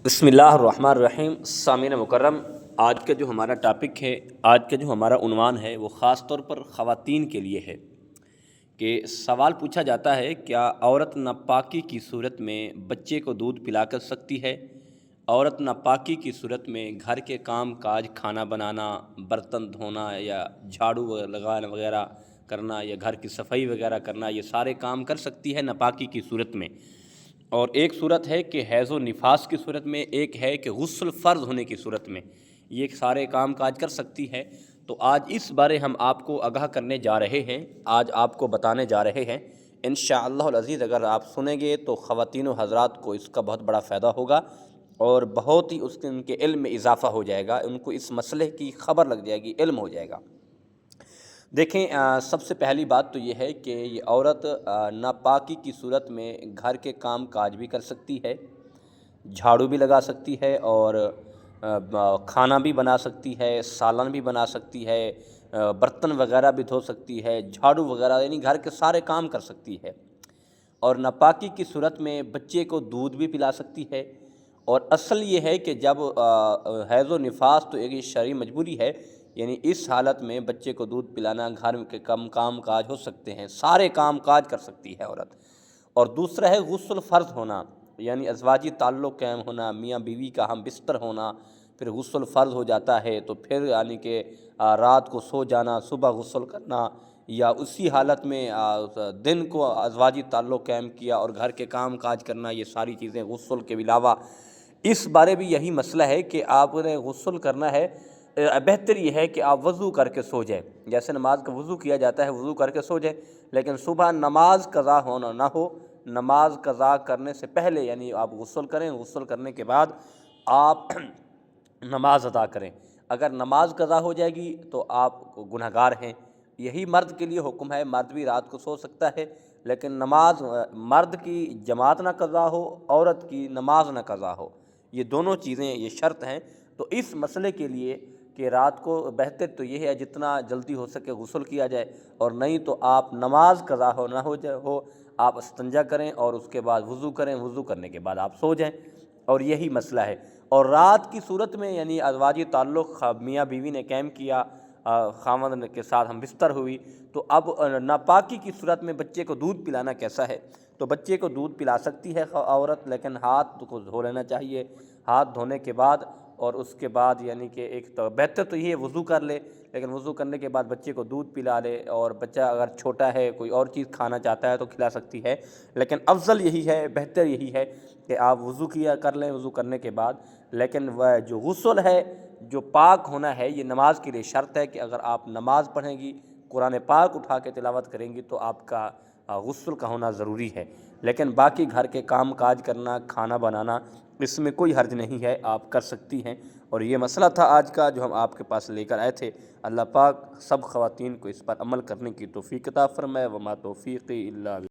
بسم اللہ الرحمن الرحیم۔ سامعین مکرم، آج کا جو ہمارا ٹاپک ہے، آج کا جو ہمارا عنوان ہے وہ خاص طور پر خواتین کے لیے ہے کہ سوال پوچھا جاتا ہے، کیا عورت ناپاکی کی صورت میں بچے کو دودھ پلا کر سکتی ہے؟ عورت ناپاکی کی صورت میں گھر کے کام کاج، کھانا بنانا، برتن دھونا یا جھاڑو لگانا وغیرہ کرنا یا گھر کی صفائی وغیرہ کرنا، یہ سارے کام کر سکتی ہے ناپاکی کی صورت میں؟ اور ایک صورت ہے کہ حیض و نفاس کی صورت میں، ایک ہے کہ غسل فرض ہونے کی صورت میں یہ سارے کام کاج کر سکتی ہے۔ تو آج اس بارے ہم آپ کو آگاہ کرنے جا رہے ہیں، آج آپ کو بتانے جا رہے ہیں انشاءاللہ العزیز۔ اگر آپ سنیں گے تو خواتین و حضرات کو اس کا بہت بڑا فائدہ ہوگا اور بہت ہی ان کے علم میں اضافہ ہو جائے گا، ان کو اس مسئلے کی خبر لگ جائے گی، علم ہو جائے گا۔ دیکھیں، سب سے پہلی بات تو یہ ہے کہ یہ عورت ناپاکی کی صورت میں گھر کے کام کاج بھی کر سکتی ہے، جھاڑو بھی لگا سکتی ہے اور کھانا بھی بنا سکتی ہے، سالن بھی بنا سکتی ہے، برتن وغیرہ بھی دھو سکتی ہے، جھاڑو وغیرہ، یعنی گھر کے سارے کام کر سکتی ہے۔ اور ناپاکی کی صورت میں بچے کو دودھ بھی پلا سکتی ہے۔ اور اصل یہ ہے کہ جب حیض و نفاس تو ایک شرعی مجبوری ہے، یعنی اس حالت میں بچے کو دودھ پلانا، گھر کے کام کاج ہو سکتے ہیں، سارے کام کاج کر سکتی ہے عورت۔ اور دوسرا ہے غسل فرض ہونا، یعنی ازواجی تعلق قائم ہونا، میاں بیوی کا ہم بستر ہونا، پھر غسل فرض ہو جاتا ہے تو پھر یعنی کہ رات کو سو جانا، صبح غسل کرنا، یا اسی حالت میں دن کو ازواجی تعلق قائم کیا اور گھر کے کام کاج کرنا، یہ ساری چیزیں غسل کے علاوہ۔ اس بارے بھی یہی مسئلہ ہے کہ آپ نے غسل کرنا ہے، بہتر یہ ہے کہ آپ وضو کر کے سو جائیں، جیسے نماز کا وضو کیا جاتا ہے، وضو کر کے سو جائیں، لیکن صبح نماز قضا ہونا نہ ہو، نماز قضا کرنے سے پہلے یعنی آپ غسل کریں، غسل کرنے کے بعد آپ نماز ادا کریں۔ اگر نماز قضا ہو جائے گی تو آپ گنہگار ہیں۔ یہی مرد کے لیے حکم ہے، مرد بھی رات کو سو سکتا ہے، لیکن نماز مرد کی جماعت نہ قضا ہو، عورت کی نماز نہ قضا ہو، یہ دونوں چیزیں یہ شرط ہیں۔ تو اس مسئلے کے لیے کہ رات کو بہتر تو یہ ہے جتنا جلدی ہو سکے غسل کیا جائے، اور نہیں تو آپ نماز قضا ہو نہ ہو آپ استنجا کریں اور اس کے بعد وضو کریں، وضو کرنے کے بعد آپ سو جائیں، اور یہی مسئلہ ہے۔ اور رات کی صورت میں یعنی ازواجی تعلق میاں بیوی نے قائم کیا، خاوند کے ساتھ ہم بستر ہوئی، تو اب ناپاکی کی صورت میں بچے کو دودھ پلانا کیسا ہے؟ تو بچے کو دودھ پلا سکتی ہے عورت، لیکن ہاتھ کو دھو لینا چاہیے۔ ہاتھ دھونے کے بعد اور اس کے بعد یعنی کہ ایک تو بہتر تو یہ ہے وضو کر لے، لیکن وضو کرنے کے بعد بچے کو دودھ پلا لے، اور بچہ اگر چھوٹا ہے کوئی اور چیز کھانا چاہتا ہے تو کھلا سکتی ہے، لیکن افضل یہی ہے، بہتر یہی ہے کہ آپ وضو کر لیں، وضو کرنے کے بعد۔ لیکن وہ جو غسل ہے، جو پاک ہونا ہے، یہ نماز کے لیے شرط ہے کہ اگر آپ نماز پڑھیں گی، قرآن پاک اٹھا کے تلاوت کریں گی تو آپ کا غسل کا ہونا ضروری ہے۔ لیکن باقی گھر کے کام کاج کرنا، کھانا بنانا، اس میں کوئی حرج نہیں ہے، آپ کر سکتی ہیں۔ اور یہ مسئلہ تھا آج کا جو ہم آپ کے پاس لے کر آئے تھے۔ اللہ پاک سب خواتین کو اس پر عمل کرنے کی توفیق عطا فرمائے۔ وما توفیقی الا باللہ۔